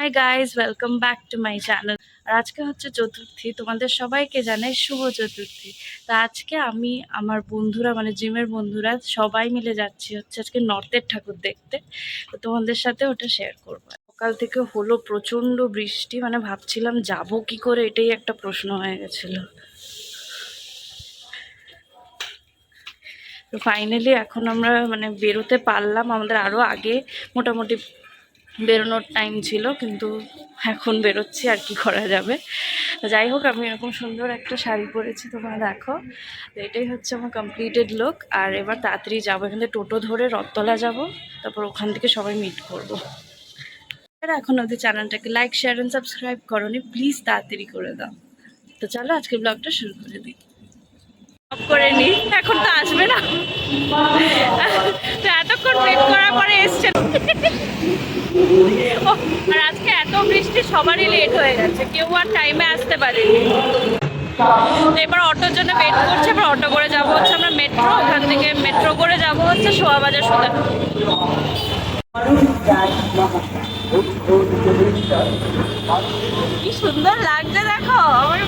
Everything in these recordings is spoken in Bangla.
High guys, welcome back to my channel. আর আজকে হচ্ছে চতুর্থী, তোমাদের সবাইকে জানাই শুভ চতুর্থী। তা আজকে আমি আমার বন্ধুরা মানে জিমের বন্ধুরা সবাই মিলে যাচ্ছি হচ্ছে আজকে নর্থের ঠাকুর দেখতে। তো তোমাদের সাথে ওটা শেয়ার করবো। সকাল থেকে হলো প্রচণ্ড বৃষ্টি, মানে ভাবছিলাম যাব কি করে, এটাই একটা প্রশ্ন হয়ে গেছিলো। তো ফাইনালি এখন আমরা মানে বেরোতে পারলাম। আমাদের আরও আগে মোটামুটি বেরোনোর টাইম ছিল, কিন্তু এখন বেরোচ্ছি, আর কি করা যাবে। যাই হোক, আমি এরকম সুন্দর একটা শাড়ি পরেছি, তোমরা দেখো। তো এটাই হচ্ছে আমার কমপ্লিটেড লুক। আর এবার তাড়াতাড়ি যাবো, এখান থেকে টোটো ধরে রথতলা যাব, তারপর ওখান থেকে সবাই মিট করবো। আর এখন ওদের চ্যানেলটাকে লাইক, শেয়ার অ্যান্ড সাবস্ক্রাইব করোনি, প্লিজ তাড়াতাড়ি করে দাও। তো চলো আজকে ব্লগটা শুরু করে দিই। করে নি, এখন তো আসবে না, তো এতক্ষণ ওয়েট করার পরে এসছে। আর আজকে এত বৃষ্টি, সবারই লেট হয়ে গেছে, কেউ আর টাইমে আসতে পারেনি। এবার অটোর জন্য ওয়েট করছে, এবার অটো করে যাবো হচ্ছে আমরা মেট্রো, ওখান থেকে মেট্রো করে যাবো হচ্ছে শোয়াবাজার সোজা। কি সুন্দর লাগছে দেখো আমার।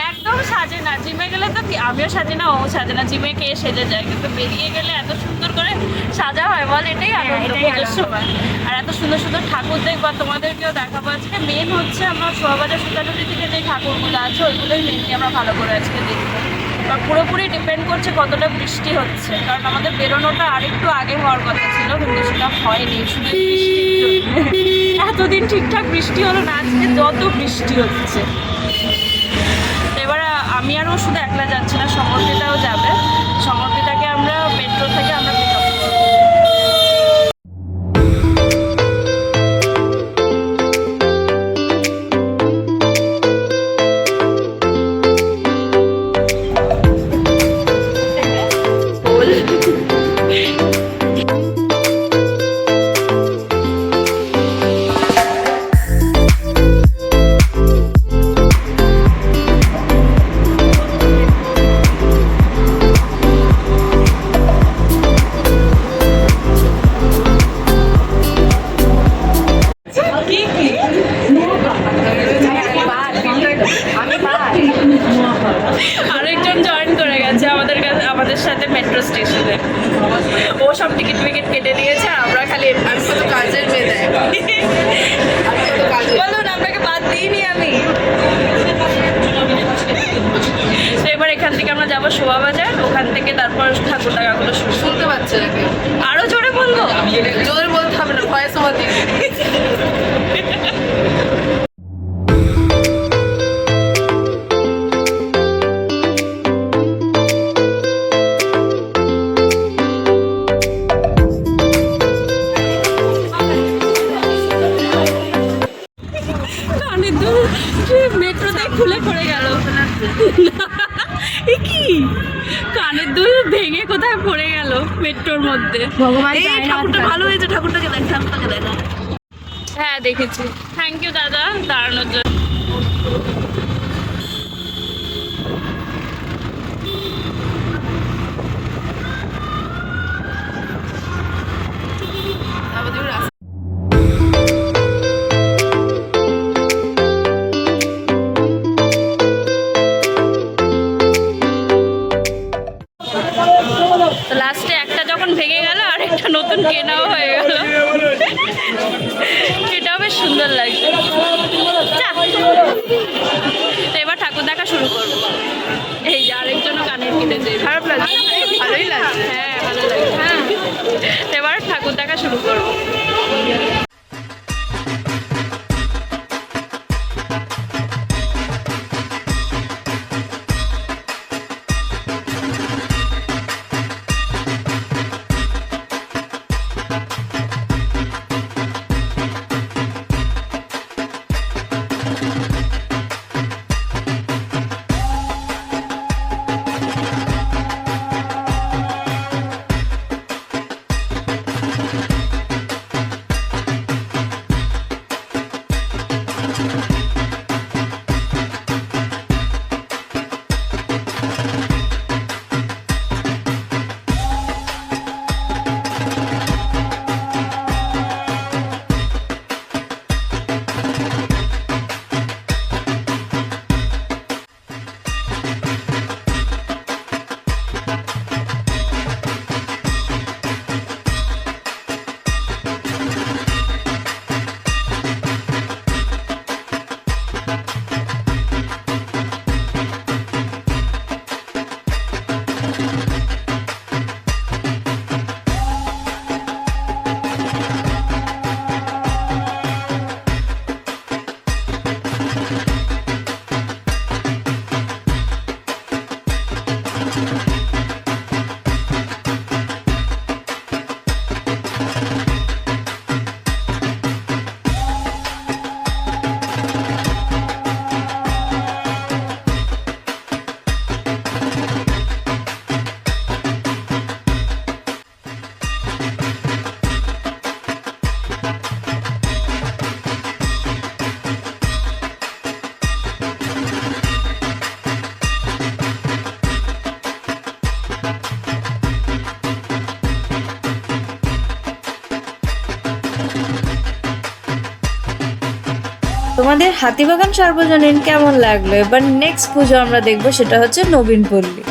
একদম সাজে না, জিমে গেলে তো আমিও সাজে না, ও সাজে না, জিমে কে সেজে যায়, কিন্তু বেরিয়ে গেলে এত সুন্দর করে সাজা হয় বল, এটাই আনন্দ পুজোর সময়। আর এত সুন্দর সুন্দর ঠাকুর দেখবো, তোমাদেরকেও দেখাবো আজকে। মেন হচ্ছে আমরা শোয়াবাজার সুতাটুলি থেকে যে ঠাকুরগুলো আছে ওইগুলোই মেনলি আমরা ভালো করে আজকে দেখবো। আর পুরোপুরি ডিপেন্ড করছে কতটা বৃষ্টি হচ্ছে, কারণ আমাদের বেরোনোটা আরেকটু আগে হওয়ার কথা ছিল, কিন্তু সেটা হয়নি শুধু বৃষ্টির জন্য। এতদিন ঠিকঠাক বৃষ্টি হলো না, আজকে যত বৃষ্টি হচ্ছে। এবার আমি আর ও শুধু একলা যাচ্ছি না, সমর্পিতাও যাবে। সমর্পিতাকে আমরা মেট্রো থেকে আমরা পিক আপ করবো। আরেকজন জয়েন করে গেছে আমাদের সাথে মেট্রো স্টেশনে। ও সব টিকিট ফিকিট কেটে নিয়েছে, আমরা খালি কাজের মেয়ে দেয়। বলুন, আপনাকে বাদ দিইনি আমি। তো এবার এখান থেকে আমরা যাবো শোভাবাজার, ওখান থেকে তারপর ঠাকুর টাকাগুলো শুনতে পাচ্ছে নাকি? আরো জোরে বলবো? জোরে বলতে হবে না, ভয়েস ওভার দিই। মেট্রোতে খুলে পড়ে গেল। কি কানের দুল ভেঙে কোথায় পড়ে গেল মেট্রোর মধ্যে। ভগবান, ঠাকুরটা ভালো হয়েছে, ঠাকুরটাকে দেখ, ঠাকুরটাকে দেখ। হ্যাঁ দেখেছি, থ্যাংক ইউ দাদা দাঁড়ানোর জন্য। তো লাস্টে একটা যখন ভেঙে গেল, আর একটা নতুন কেনাও হয়ে গেল। এটাও বেশ সুন্দর লাগছে। তো এবার ঠাকুর দেখা শুরু করবো। এই যে আরেকজনও কানের কিনেছে। খারাপ লাগছে? ভালোই লাগছে। হ্যাঁ ভালো লাগছে। হ্যাঁ, এবার ঠাকুর দেখা শুরু করবো। তোমাদের হাতিবাগান সার্বজনীন কেমন লাগলো? এবার নেক্সট পুজো আমরা দেখবো, সেটা হচ্ছে নবীনপল্লী।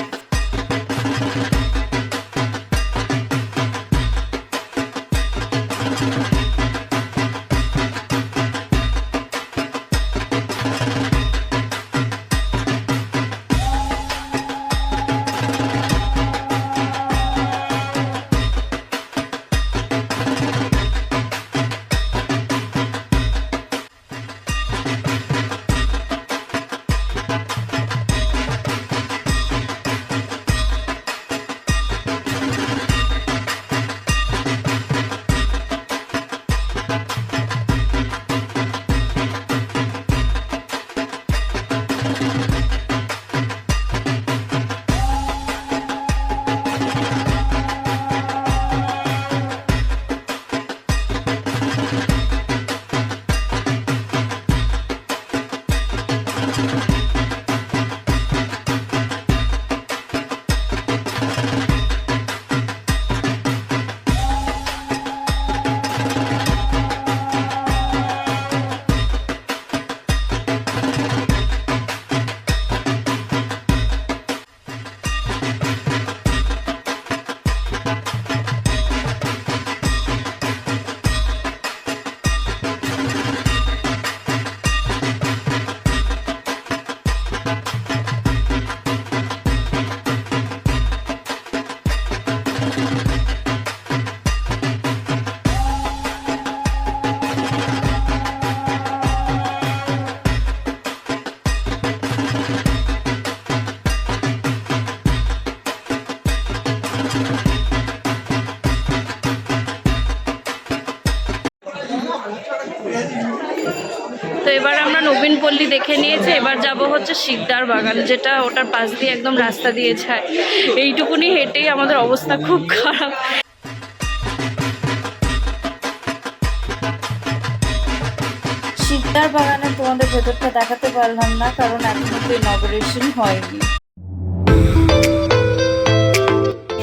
তো এবার আমরা নবীনপল্লী দেখে নিয়েছি, এবার যাব হচ্ছে শিকদার বাগান, যেটা ওটার পাশ দিয়ে একদম রাস্তা দিয়ে যায়। এইটুকুনি হেঁটেই আমাদের অবস্থা খুব খারাপ। শিকদার বাগানে তোমাদের ভেতরটা দেখাতে পারলাম না, কারণ এখনো তো ইনঅগারেশন হয়নি।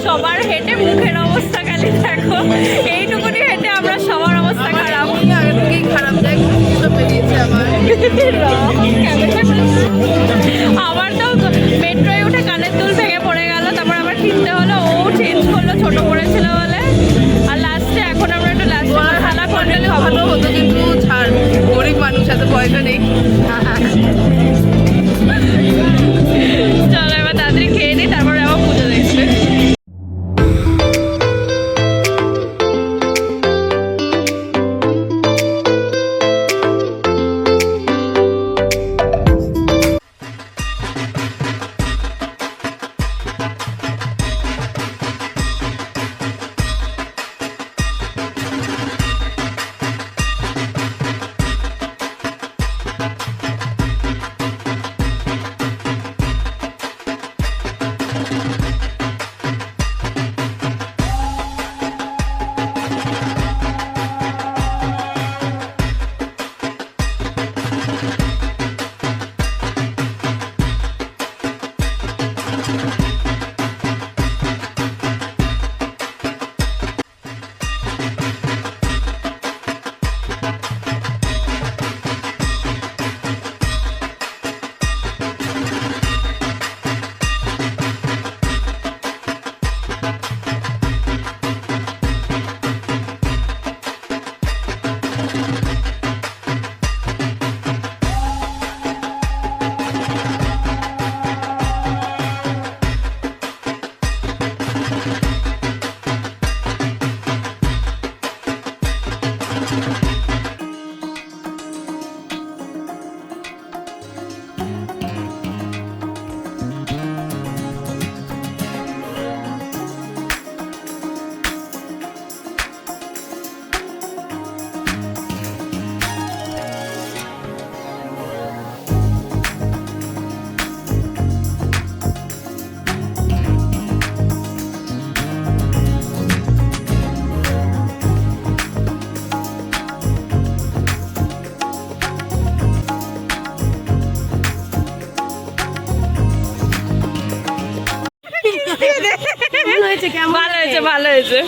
সবার হেঁটে মুখের অবস্থা খালি দেখো, এইটুকুনি হেঁটে আমরা সবার অবস্থা খারাপ। আগে থেকেই খারাপ দেখ সব বেরিয়েছে আমার। আবার তো মেট্রোয় উঠে কানের দুল ভেঙে পড়ে গেল, তারপর আবার কিনতে হলো, ও চেঞ্জ করলো ছোট পড়েছিল বলে। আর লাস্টে এখন আমরা একটু লাস্টে খানা করলে ভালো হতো, কিন্তু ছাড়, গরিব মানুষ, এত পয়সা নেই। চলো এবার তাড়াতাড়ি খেয়ে নিই, তারপরে আবার পুজো দেখবে। ভালো হয়েছে, ভালো হয়েছে।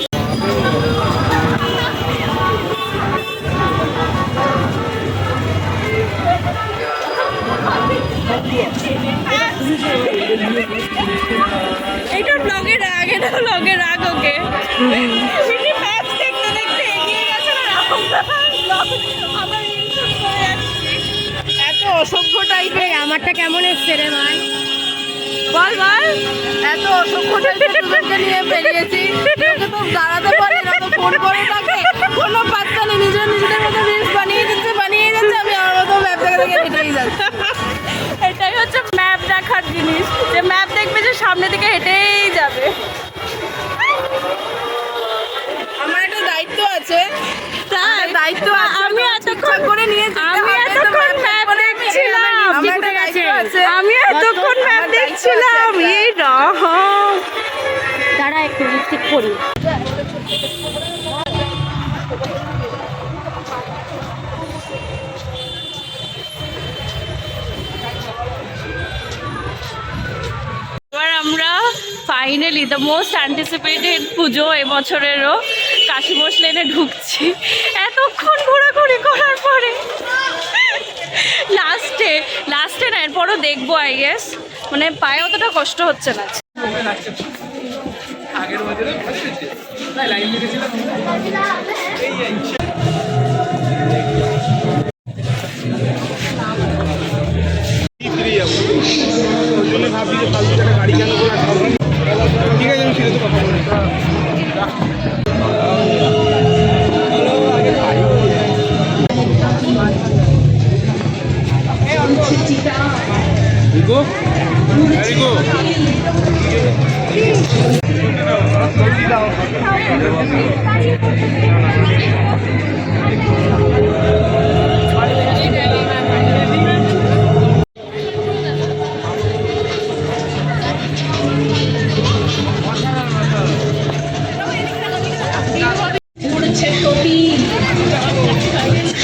এটা ব্লগে রাগ, এটা ব্লগে রাগ ওকে। মিনি ম্যাপস দেখতে দেখতে এগিয়ে গেছে না, আমরা রিলস করে যাচ্ছি। এত অসভ্য টাইপের আমারটা কেমন এসছে রে ভাই? বল বল। এত অসভ্য টাইপের দুজনকে নিয়ে বেরিয়েছি, ওকে তো দাঁড়াতে পারি না, তো ফোন করে থাকে, কোনো পাত্তা নেই, নিজেদের মতো রিলস বানিয়ে যাচ্ছে, আমি আমার মতো ম্যাপ দেখে দেখে হেঁটেই যাচ্ছি। এটাই হচ্ছে ম্যাপ দেখার জিনিস, যে ম্যাপ দেখবে যে সামনে দিকে হেঁটেই যাবে। আমার একটা দায়িত্ব আছে, তাই দায়িত্ব আছে, আমি এতক্ষণ করে নিয়ে আমি এতক্ষণ ম্যাপ দেখছিলাম, আমি এতক্ষণ ম্যাপ দেখছিলাম। এই রাম, তারা একটু লিপস্টিক করি। এবার আমরা ফাইনালি দ্য মোস্ট অ্যান্টিসিপেটেড পুজো এবছরেরও কাশীবোস লেনে ঢুকছি। এতক্ষণ ঘোরাঘুরি করার পরে লাস্টে না, এরপরও দেখবো আই গেস, মানে পায়ে অতটা কষ্ট হচ্ছে না। আগের বছরে লাইন লিখেছিলাম। ভাবছি যে ফালতু টাকা গাড়ি কেন করে ঠিক আছে, আমি ফিরে তো কথা বলি। Rico? Rico?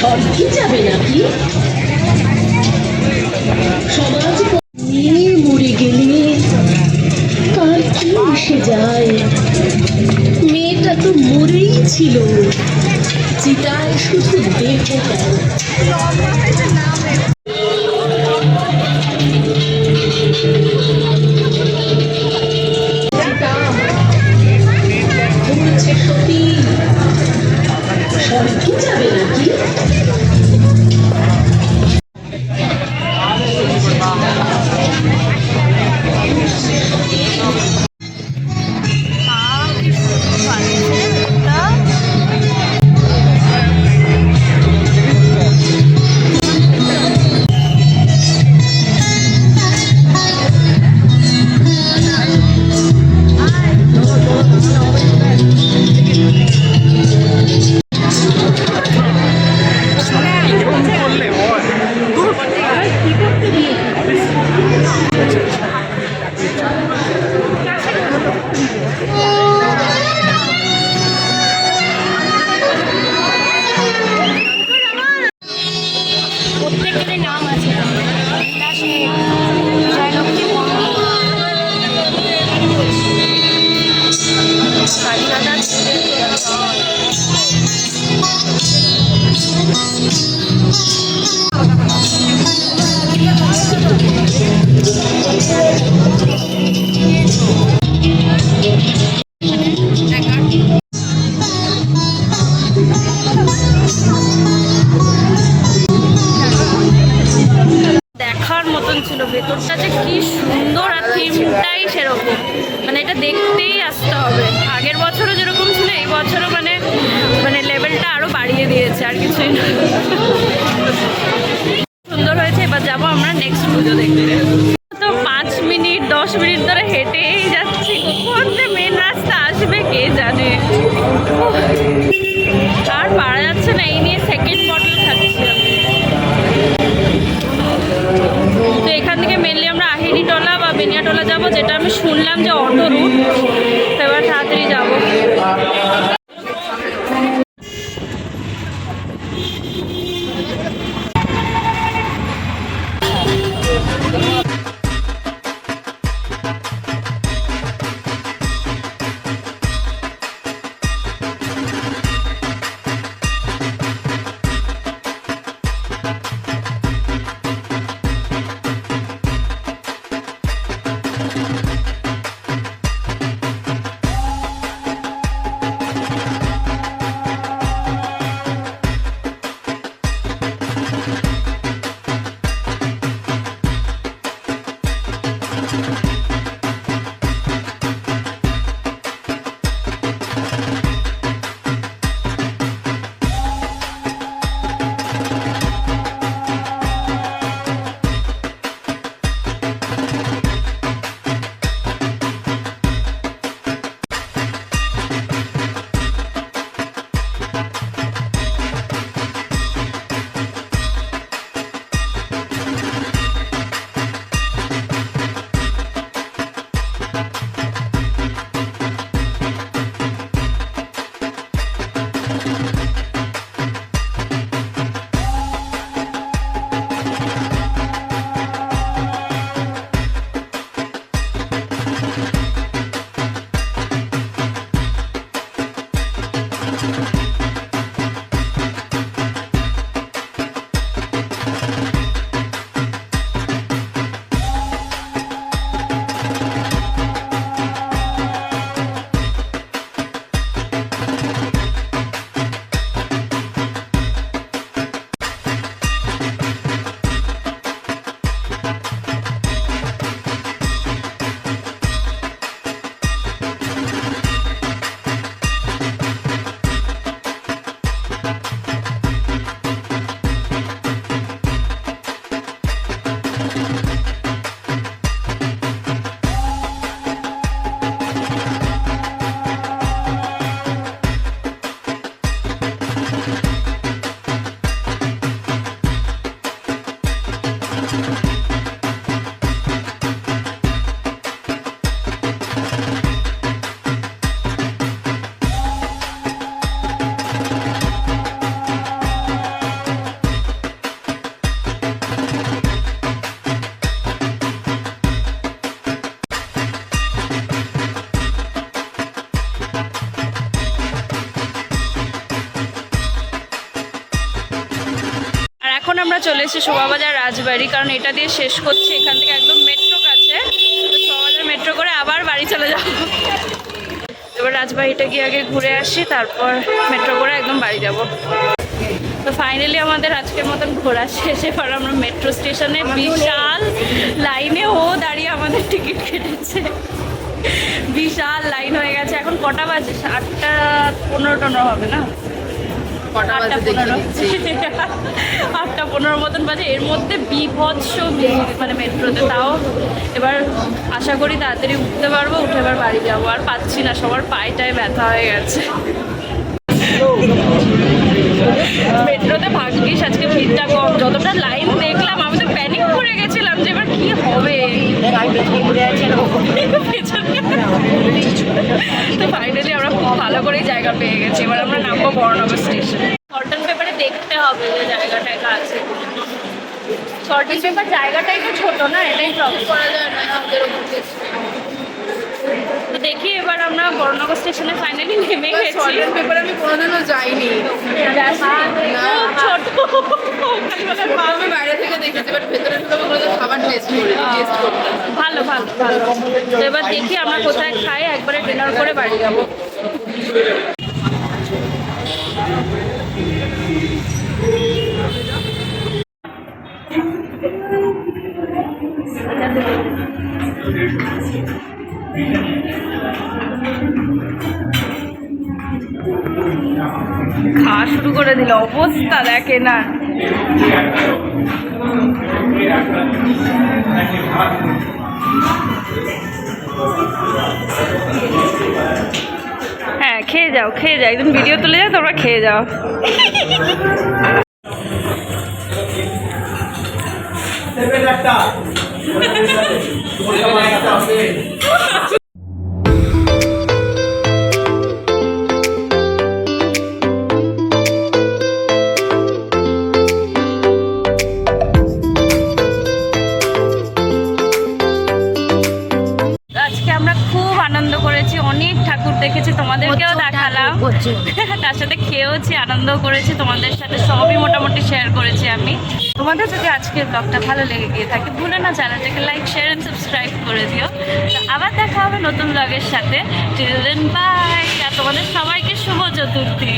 সবই যাবে নাকি? সমাজ নিয়ে মরে গেলে কার কি এসে যায়? মেয়েটা তো মরেই ছিল, চিতায় শুধু দেহটা। সবই যাবে নাকি? প্রত্যেকের নাম আছে, জয়লক্ষ্মী দেখার মতন ছিল, ভেতরটা যে কি সুন্দর আর থিমটাই সেরকম, মানে এটা দেখতেই আসতে হবে। আগের বছরও যেরকম ছিল এই বছরও মানে মানে লেভেলটা আরো বাড়িয়ে দিয়েছে, আর কিছুই না। সুন্দর হয়েছে। এবার যাবো আমরা নেক্সট পুজো দেখতে। তো 5 মিনিট 10 মিনিট ধরে হেঁটেই যাচ্ছি, কখন যে মেন রাস্তা আসবে কে জানে। আর পারা যাচ্ছে না, এই নিয়ে সেকেন্ড বটল খাচ্ছি আমি। তো এখান থেকে মেনলি আমরা আহিরিটোলা বা বেনিয়াটোলা যাবো, যেটা আমি শুনলাম যে অটো রুট। তো এবার তাড়াতাড়ি যাবো। এখন আমরা চলে এসেছি শোভাবাজার রাজবাড়ি, কারণ এটা দিয়ে শেষ করছি, এখান থেকে একদম মেট্রো কাছে, তো শোভাবাজার মেট্রো করে আবার বাড়ি চলে যাব। এবার রাজবাড়িটা গিয়ে আগে ঘুরে আসি, তারপর মেট্রো করে একদম বাড়ি যাব। তো ফাইনালি আমাদের আজকের মতন ঘোরা শেষ। এবার আমরা মেট্রো স্টেশনে বিশাল লাইনে দাঁড়িয়ে আমাদের টিকিট কেটেছে, বিশাল লাইন হয়ে গেছে। এখন কটা বাজে? 8:15 হবে না? কটা বাজে দেখে নিচ্ছি। 8:15 মতন বাজে। এর মধ্যে বিভৎস ভিড় মানে মেট্রোতে। তাও এবার আশা করি তাড়াতাড়ি উঠতে পারবো, উঠে এবার বাড়ি যাবো। আর পাচ্ছি না, সবার পায়েটায় ব্যথা হয়ে গেছে। মেট্রোতে ভাগ্যিস আজকে ভিড়টা কম, যতটা লাইন দেখলাম আমি তো প্যানিক করে গেছিলাম যে এবার কি হবে। তো ফাইনালি আমরা খুব ভালো করেই জায়গা পেয়ে গেছি। এবার আমরা নামবো বড়নগর স্টেশন। শর্টন পেপারে দেখতে হবে যে জায়গাটায় আছে। শর্টন পেপার জায়গাটাই তো ছোট না, এটাই প্রবলেম। করা যায় না আমাদের উপর থেকে। তো দেখি এবার আমরা বড়নগর স্টেশনে ফাইনালি নেমে গেছি। শর্টের পেপারে আমি কোনোদিনও যাইনি। খুব ছোট। আমি বাইরে থেকে দেখেছি, বাট ভেতরে ঢুকে আমি কোনোদিন খাবার টেস্ট করতে। ভালো ভালো ভালো। তো এবার দেখি আমরা কোথায় খাই, একবারে ডিনার করে বাড়ি যাবো। খাওয়া শুরু করে দিল, অবস্থা দেখে না। হ্যাঁ খেয়ে যাও, খেয়ে যাও, একদম ভিডিও তুলে যাও, তোমরা খেয়ে যাও। আজকে আমরা খুব আনন্দ করেছি, অনেক ঠাকুর দেখেছি, তোমাদেরকেও দেখালাম, তার সাথে খেয়েওছি, আনন্দ করেছি, তোমাদের সাথে সবই মোটামুটি শেয়ার করেছি আমি। তোমাদের যদি আজকের ব্লগটা ভালো লেগে গিয়ে থাকে, ভুলে না চ্যানেলটাকে লাইক, শেয়ার এন্ড সাবস্ক্রাইব করে দিও। তো আবার দেখা হবে নতুন ব্লগের সাথে। Till then by. আর তোমাদের সবাইকে শুভ চতুর্থী।